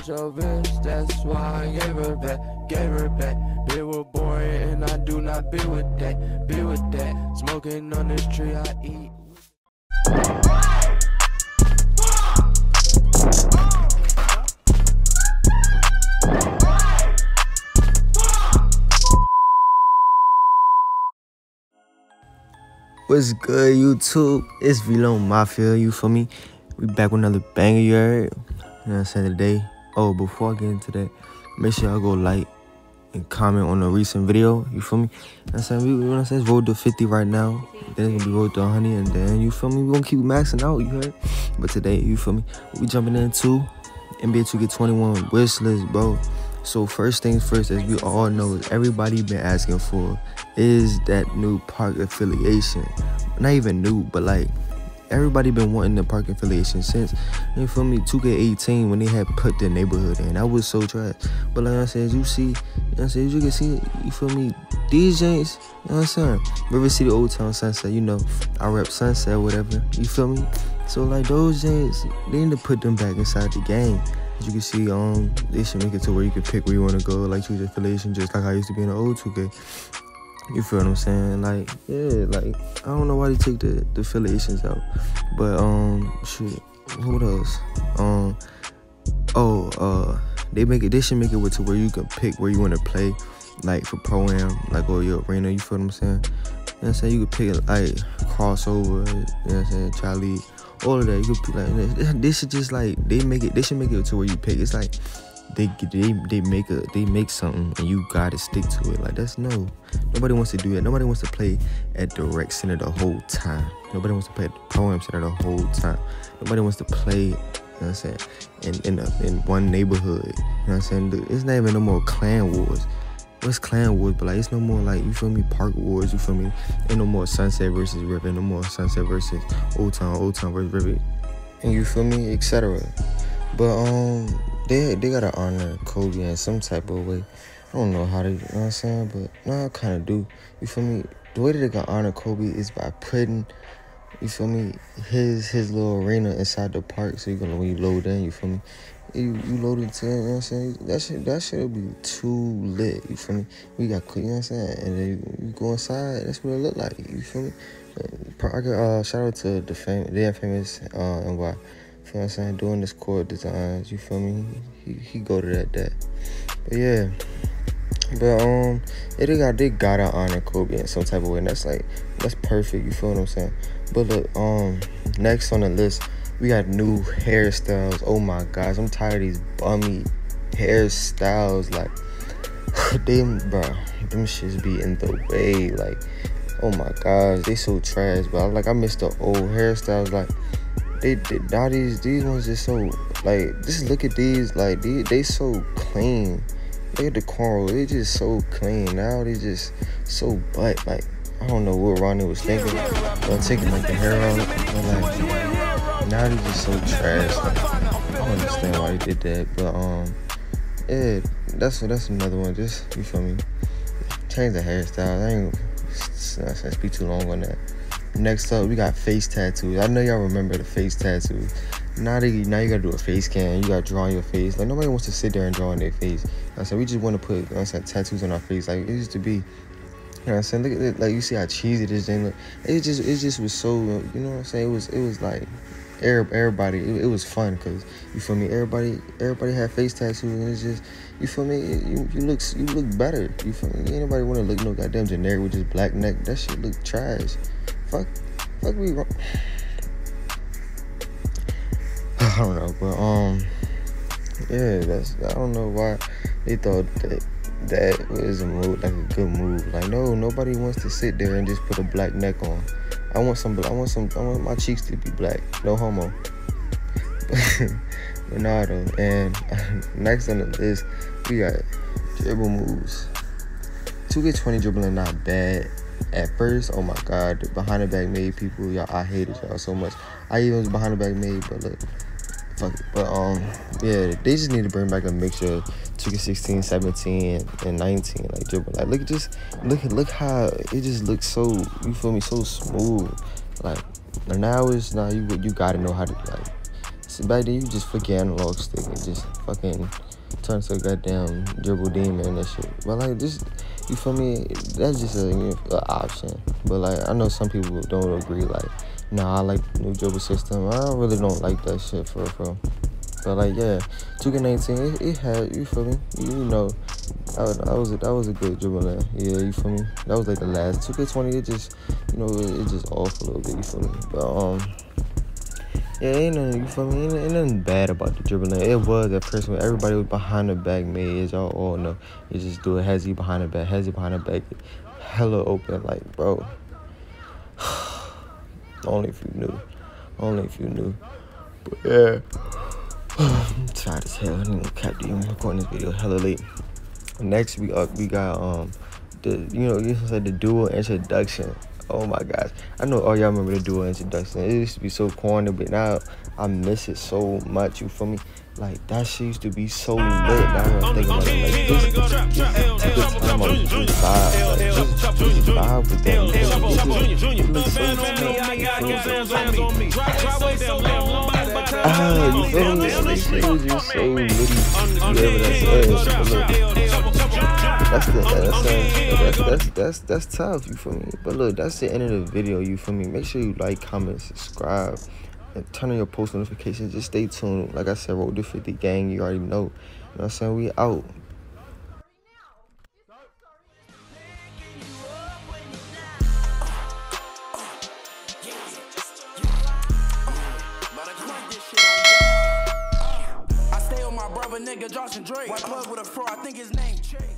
about your bitch, that's why I gave her back, They were boring and I do not be with that, Smoking on this tree I eat. What's good, YouTube? It's Vlone Mafia, you feel me? We back with another banger, you heard? You know what I'm saying, today. Oh, before I get into that, make sure y'all go like and comment on the recent video, you feel me? You know what I'm saying? We, it's road to 50 right now. Then it's gonna be road to 100, and then, you feel me? We gonna keep maxing out, you heard? But today, you feel me? We jumping into NBA 2K21 wish list, bro. So first things first, as we all know, everybody been asking for is that new park affiliation. Not even new, but like everybody been wanting the park affiliation since, you feel me, 2K18 when they had put the neighborhood in. That was so trash. But like I said, you see, you know what I'm saying, you can see, you feel me, these James, you know what I'm saying, River City, Old Town, Sunset, you know, I rep Sunset, whatever, you feel me? So like those James, they need to put them back inside the game. As you can see, they should make it to where you can pick where you want to go, like choose affiliation, just like I used to be in the old 2K. You feel what I'm saying? Like, yeah, like, I don't know why they take the affiliations out. But, shit, what else? They should make it to where you can pick where you want to play, like, for Pro-Am, like, or your arena, you feel what I'm saying? You know what I'm saying? You could pick, like, crossover, you know what I'm saying, child league, all of that. You could pick, like, they should just, like, they should make it to where you pick. It's like, they make something and you gotta stick to it. Like, that's nobody wants to do that. Nobody wants to play at the rec center the whole time. Nobody wants to play at the Pro-Am center the whole time. Nobody wants to play, you know what I'm saying, in one neighborhood. You know what I'm saying? It's not even no more clan wars. What's clan wars? But like, it's no more, like, you feel me, park wars, you feel me? Ain't no more Sunset versus River, no more Sunset versus Old Town versus River, and you feel me, etc. But they gotta honor Kobe in some type of way. I don't know how to, you know what I'm saying, but no, I kind of do. You feel me? The way that they gonna honor Kobe is by putting, you feel me, his little arena inside the park. So when you load in, you feel me, you load into, you know what I'm saying, that shit'll be too lit. You feel me? We got, you know what I'm saying, and then you go inside. That's what it look like. You feel me? I got shout out to the infamous NY. You know what I'm saying, doing this core designs, you feel me, he go to that. But yeah, but they gotta honor Kobe in some type of way, and that's perfect, you feel what I'm saying. But look, next on the list, we got new hairstyles. Oh my gosh, I'm tired of these bummy hairstyles. Like, them shits be in the way. Like, oh my gosh, they so trash. But I miss the old hairstyles. Like, now these ones just so, like, just look at these, like, they so clean. Look at the cornrow, they just so clean. Now they just so butt. Like, I don't know what Ronnie was thinking, but taking like the hair out, but like, now they just so trash. Like, I don't understand why they did that, but yeah, that's another one. Just, you feel me, change the hairstyle. I ain't speak too long on that. Next up, we got face tattoos. I know y'all remember the face tattoos. Now you gotta do a face scan. You gotta draw on your face. Like, nobody wants to sit there and draw on their face. I said, we just want to put, you know what I'm saying, tattoos on our face. Like, it used to be, you know what I'm saying. Look at it, like, you see how cheesy this thing look. It just was so, you know what I'm saying. It was like everybody. It was fun because, you feel me. Everybody had face tattoos, and it's just, you feel me. You look better. You feel me. Ain't nobody want to look no goddamn generic with just black neck. That shit look trash. Fuck we wrong. I don't know, but yeah, I don't know why they thought that was a move, like a good move. Like, no, nobody wants to sit there and just put a black neck on. I want my cheeks to be black. No homo. But nah, though. And next on the list, we got dribble moves. 2K20 dribbling not bad. At first, oh my god, the behind the back made people, y'all, I hated y'all so much. I even was behind the back made, but look, fuck it. But yeah, they just need to bring back a mixture of 2K16, 17, and 19, like dribble. Like, look how it just looks so, you feel me, so smooth. Like, now you gotta know how to, like, back then you just flick your analog stick and just fucking turn to a goddamn dribble demon and that shit. But like this, you feel me? That's just a option. But like I know some people don't agree. Like, nah, I like the new dribble system. I really don't like that shit for real. But like yeah, 2K19 it had, you feel me? You know, that was a good dribbling. Yeah, you feel me? That was like the last 2K20. It just, you know, it just off a little bit. You feel me? But yeah, ain't nothing, you feel me? Ain't nothing bad about the dribbling. It was at first when everybody was behind the back made, as y'all all know. You just do a hezzy behind the back, hella open, like, bro. Only if you knew. But yeah. I'm tired as hell. I need to cap you. I'm recording this video hella late. Next we got the dual introduction. Oh my gosh. I know all y'all remember the dual introduction. It used to be so corny, but now I miss it so much, you feel me? Like that shit used to be so lit. Now I'm thinking about it like this. Took the time out to just vibe. Like just vibe with that. It looks so you feel me? That shit was just so litty. That's tough, you feel me? But look, that's the end of the video, you feel me? Make sure you like, comment, subscribe, and turn on your post notifications. Just stay tuned. Like I said, Road to 50 gang, you already know. You know what I'm saying? We out. I stay with my brother, nigga, Josh and Drake. White plug with a fro, I think his name Chase.